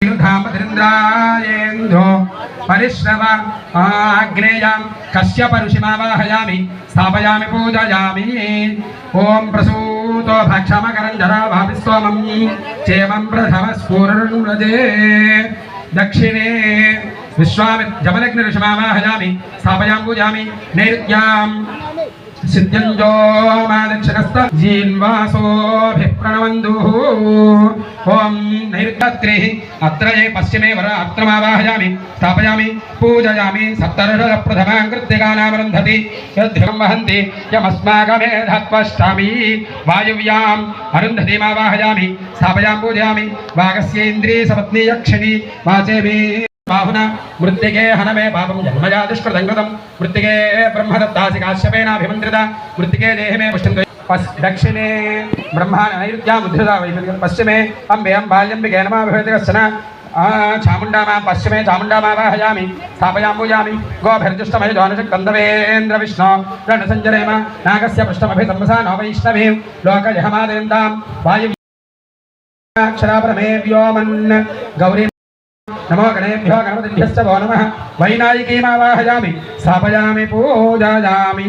धामधृन्द्रायेन्द्रो परिश्रव आग्नेयां कश्यप ऋषिमावाहयामि स्थापयामि पूजयामि ओम प्रसूतो भक्षमकरञ्जरा भाविस्वमं चेमं प्रथमस्फुरन्व्रजे दक्षिणे विश्वामित्र जमदग्नि ऋषिमावाहयामि स्थापयामि पूजयामि नैऋत्यां सिद्ध्यञ्जो मादक्षिणस्त जीन्वासोऽभिप्रणवन्दुः ओम नैऋत्यात्रिः अत्रये पश्चिमे वर अत्रमावाहयामि स्थापयामि पूजयामि सप्तर्षः प्रथमां कृत्तिकानामरुन्धति यद्धिं वहन्ति यमस्माकमेधत्वष्टामि वायुव्याम् अरुन्धतीमावाहयामि स्थापयामि पूजयामि वागस्येन्द्री सपत्नी यक्षिणी वाचेमि बाहुना मृत्तिके हनमे पापं जन्मजा दुष्कृतं कृतं मृत्तिके ब्रह्मदत्तासि काश्यपेनाभिमन्त्रिता मृत्तिके देहे मे पुष्टं दक्षिणे ब्रह्मा नैऋत्यां मुद्रिता वैदिकं पश्चिमे अम्बे अम्बाल्यम्बिके नमः भवेदिकस्सन चामुण्डा मां पश्चिमे चामुण्डा मावाहयामि स्थापयामि पूजयामि गोभिर्जुष्टमहि ज्वानशक्कन्दवेन्द्र विष्णो रणसञ्जरेम नागस्य पृष्ठमभितम्बसा नो वैष्णवीं लोकजहमादेन्दां वायुक्षरापरमे व्योमन् गौरी नमो गणेभ्यो गणपतिभ्यश्च वो नमः वैनायिकीमावाहयामि स्थापयामि पूजयामि